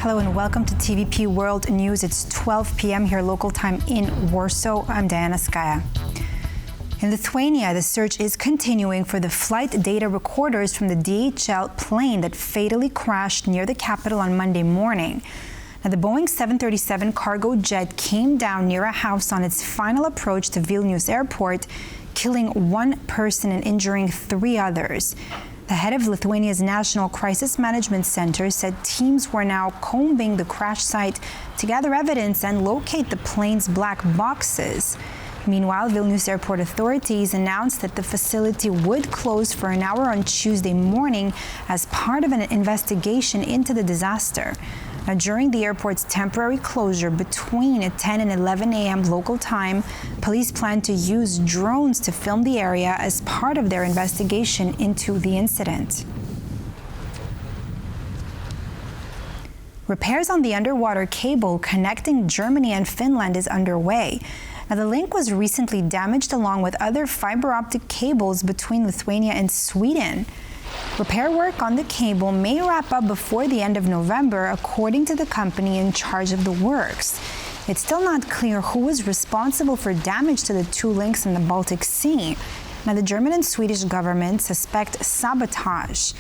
Hello and welcome to TVP World News. It's 12 p.m. here local time in Warsaw. I'm Diana Skaya. In Lithuania, the search is continuing for the flight data recorders from the DHL plane that fatally crashed near the capital on Monday morning. Now, the Boeing 737 cargo jet came down near a house on its final approach to Vilnius airport, killing one person and injuring 3 others. The head of Lithuania's National Crisis Management Center said teams were now combing the crash site to gather evidence and locate the plane's black boxes. Meanwhile, Vilnius airport authorities announced that the facility would close for an hour on Tuesday morning as part of an investigation into the disaster. Now, during the airport's temporary closure between 10 and 11 a.m. local time, police plan to use drones to film the area as part of their investigation into the incident. Repairs on the underwater cable connecting Germany and Finland is underway. Now, the link was recently damaged along with other fiber optic cables between Lithuania and Sweden. Repair work on the cable may wrap up before the end of November, according to the company in charge of the works. It's still not clear who is responsible for damage to the 2 links in the Baltic Sea. Now, the German and Swedish governments suspect sabotage.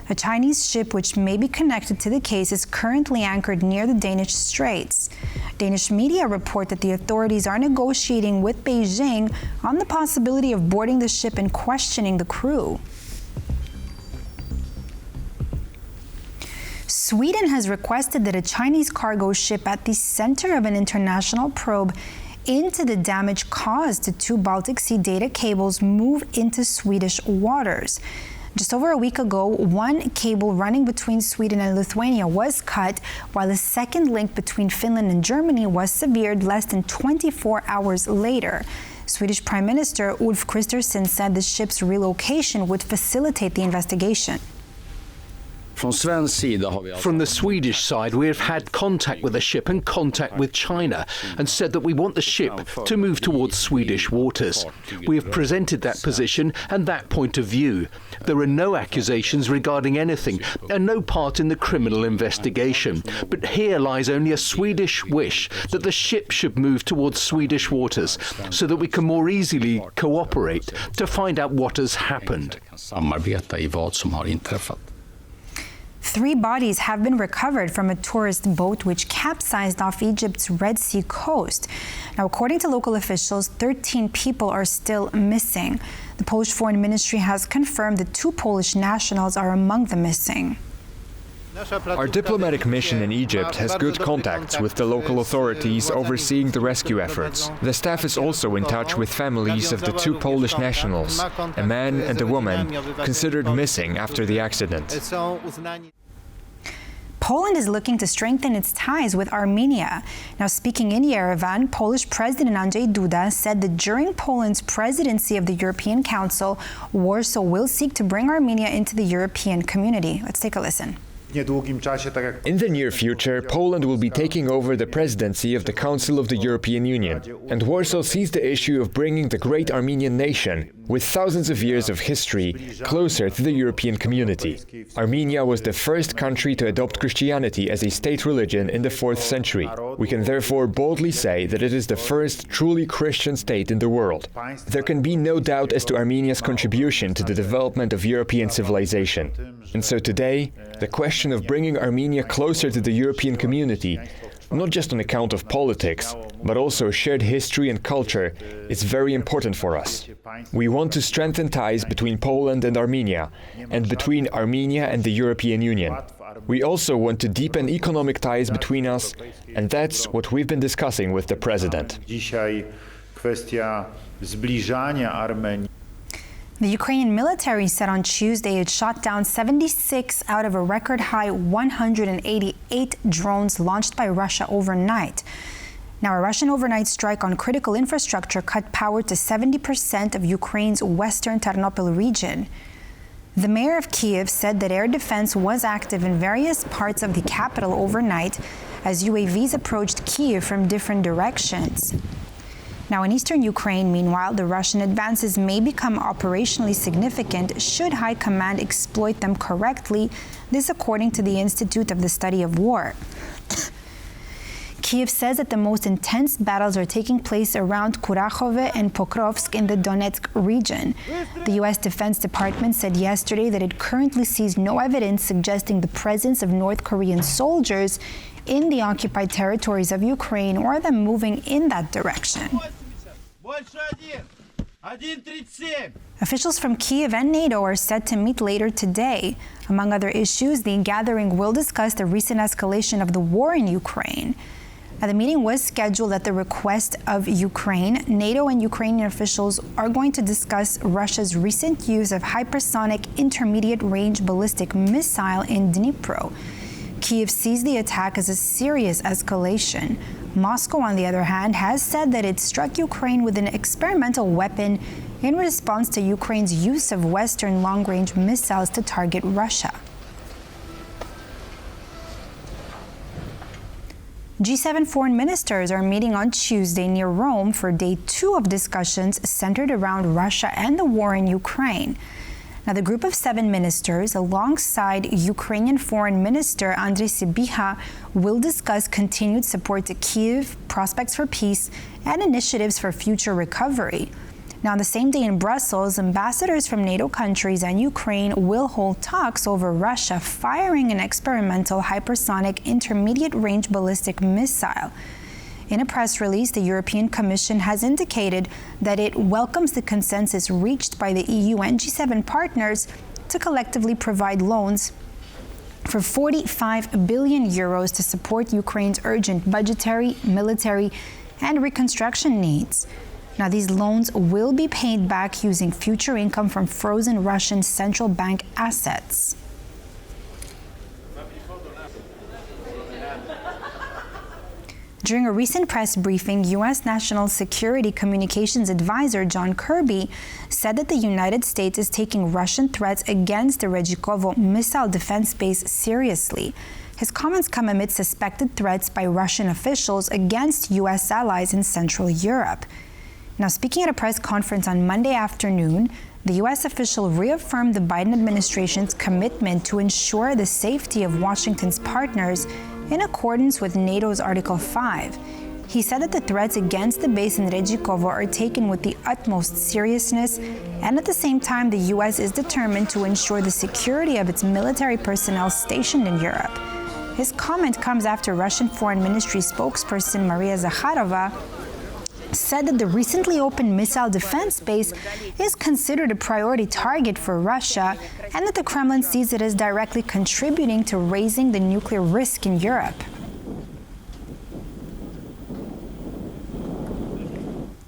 A Chinese ship which may be connected to the case is currently anchored near the Danish Straits. Danish media report that the authorities are negotiating with Beijing on the possibility of boarding the ship and questioning the crew. Sweden has requested that a Chinese cargo ship at the center of an international probe into the damage caused to 2 Baltic Sea data cables move into Swedish waters. Just over a week ago, 1 cable running between Sweden and Lithuania was cut, while a second link between Finland and Germany was severed less than 24 hours later. Swedish Prime Minister Ulf Kristersson said the ship's relocation would facilitate the investigation. From the Swedish side, we have had contact with the ship and contact with China and said that we want the ship to move towards Swedish waters. We have presented that position and that point of view. There are no accusations regarding anything and no part in the criminal investigation. But here lies only a Swedish wish that the ship should move towards Swedish waters so that we can more easily cooperate to find out what has happened. 3 bodies have been recovered from a tourist boat which capsized off Egypt's Red Sea coast. Now, according to local officials, 13 people are still missing. The Polish Foreign Ministry has confirmed that 2 Polish nationals are among the missing. Our diplomatic mission in Egypt has good contacts with the local authorities overseeing the rescue efforts. The staff is also in touch with families of the 2 Polish nationals, a man and a woman, considered missing after the accident. Poland is looking to strengthen its ties with Armenia. Now, speaking in Yerevan, Polish President Andrzej Duda said that during Poland's presidency of the European Council, Warsaw will seek to bring Armenia into the European community. Let's take a listen. In the near future, Poland will be taking over the presidency of the Council of the European Union, and Warsaw sees the issue of bringing the great Armenian nation, with thousands of years of history, closer to the European community. Armenia was the first country to adopt Christianity as a state religion in the 4th century. We can therefore boldly say that it is the first truly Christian state in the world. There can be no doubt as to Armenia's contribution to the development of European civilization. And so today, the question of bringing Armenia closer to the European community, not just on account of politics, but also shared history and culture, is very important for us. We want to strengthen ties between Poland and Armenia, and between Armenia and the European Union. We also want to deepen economic ties between us, and that's what we've been discussing with the President. The Ukrainian military said on Tuesday it shot down 76 out of a record-high 188 drones launched by Russia overnight. Now, a Russian overnight strike on critical infrastructure cut power to 70% of Ukraine's western Ternopil region. The mayor of Kyiv said that air defense was active in various parts of the capital overnight as UAVs approached Kyiv from different directions. Now, in eastern Ukraine, meanwhile, the Russian advances may become operationally significant should High Command exploit them correctly, this according to the Institute of the Study of War. Kyiv says that the most intense battles are taking place around Kurakhove and Pokrovsk in the Donetsk region. The U.S. Defense Department said yesterday that it currently sees no evidence suggesting the presence of North Korean soldiers in the occupied territories of Ukraine or them moving in that direction. Officials from Kyiv and NATO are set to meet later today. Among other issues, the gathering will discuss the recent escalation of the war in Ukraine. Now, the meeting was scheduled at the request of Ukraine. NATO and Ukrainian officials are going to discuss Russia's recent use of hypersonic intermediate-range ballistic missile in Dnipro. Kyiv sees the attack as a serious escalation. Moscow, on the other hand, has said that it struck Ukraine with an experimental weapon in response to Ukraine's use of Western long-range missiles to target Russia. G7 foreign ministers are meeting on Tuesday near Rome for day 2 of discussions centered around Russia and the war in Ukraine. Now, the group of 7 ministers, alongside Ukrainian Foreign Minister Andriy Sybiha, will discuss continued support to Kyiv, prospects for peace, and initiatives for future recovery. Now, on the same day in Brussels, ambassadors from NATO countries and Ukraine will hold talks over Russia firing an experimental hypersonic intermediate-range ballistic missile. In a press release, the European Commission has indicated that it welcomes the consensus reached by the EU and G7 partners to collectively provide loans for 45 billion euros to support Ukraine's urgent budgetary, military, and reconstruction needs. Now, these loans will be paid back using future income from frozen Russian central bank assets. During a recent press briefing, U.S. National Security Communications Advisor John Kirby said that the United States is taking Russian threats against the Regikovo missile defense base seriously. His comments come amid suspected threats by Russian officials against U.S. allies in Central Europe. Now, speaking at a press conference on Monday afternoon, the U.S. official reaffirmed the Biden administration's commitment to ensure the safety of Washington's partners in accordance with NATO's Article 5. He said that the threats against the base in Regikovo are taken with the utmost seriousness, and at the same time, the U.S. is determined to ensure the security of its military personnel stationed in Europe. His comment comes after Russian Foreign Ministry spokesperson Maria Zakharova said that the recently opened missile defense base is considered a priority target for Russia and that the Kremlin sees it as directly contributing to raising the nuclear risk in Europe.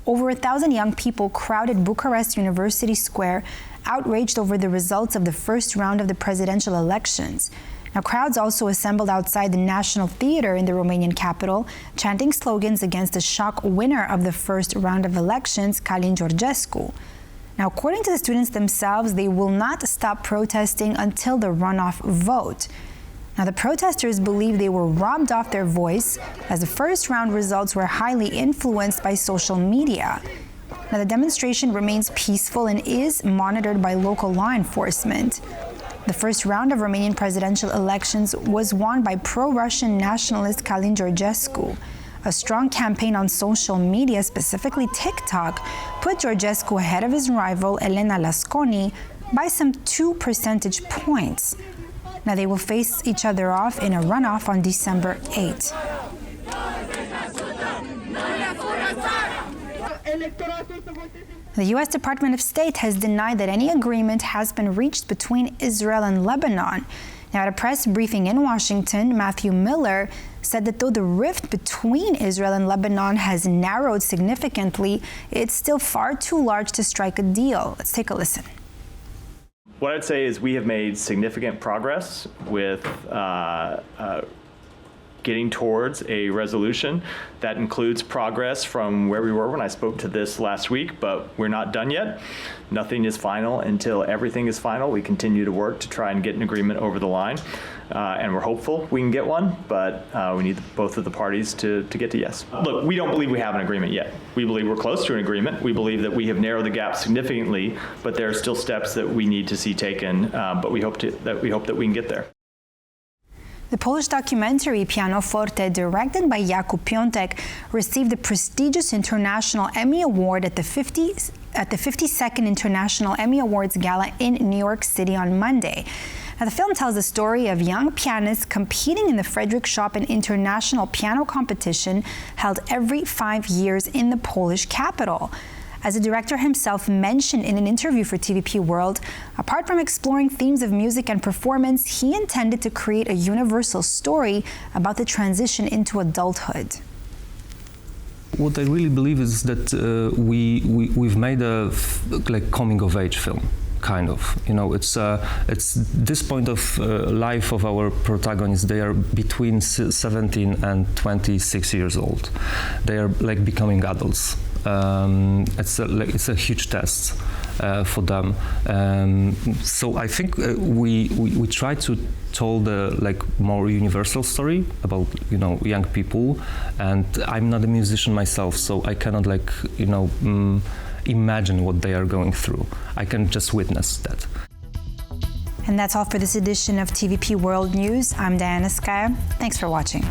Over 1,000 young people crowded Bucharest University Square, outraged over the results of the first round of the presidential elections. Now, crowds also assembled outside the National Theatre in the Romanian capital, chanting slogans against the shock winner of the first round of elections, Călin Georgescu. Now, according to the students themselves, they will not stop protesting until the runoff vote. Now, the protesters believe they were robbed of their voice as the first round results were highly influenced by social media. Now, the demonstration remains peaceful and is monitored by local law enforcement. The first round of Romanian presidential elections was won by pro-Russian nationalist Călin Georgescu. A strong campaign on social media, specifically TikTok, put Georgescu ahead of his rival Elena Lasconi by some 2 percentage points. Now they will face each other off in a runoff on December 8. The U.S. Department of State has denied that any agreement has been reached between Israel and Lebanon. Now, at a press briefing in Washington, Matthew Miller said that though the rift between Israel and Lebanon has narrowed significantly, it's still far too large to strike a deal. Let's take a listen. What I'd say is we have made significant progress with getting towards a resolution that includes progress from where we were when I spoke to this last week, but we're not done yet. Nothing is final until everything is final. We continue to work to try and get an agreement over the line, and we're hopeful we can get one, but we need both of the parties to get to yes. Look, we don't believe we have an agreement yet. We believe we're close to an agreement. We believe that we have narrowed the gap significantly, but there are still steps that we need to see taken, but we hope that we can get there. The Polish documentary Pianoforte, directed by Jakub Piątek, received the prestigious International Emmy Award at the 52nd International Emmy Awards Gala in New York City on Monday. Now, the film tells the story of young pianists competing in the Frederick Chopin International Piano Competition held every 5 years in the Polish capital. As the director himself mentioned in an interview for TVP World, apart from exploring themes of music and performance, he intended to create a universal story about the transition into adulthood. What I really believe is that we've made a coming of age film. Kind of, it's this point of life of our protagonists. They are between 17 and 26 years old. They are becoming adults. It's a huge test for them. So I think we try to tell the more universal story about young people. And I'm not a musician myself, so I cannot imagine what they are going through. I can just witness that. And that's all for this edition of TVP World News. I'm Diana Skaya. Thanks for watching.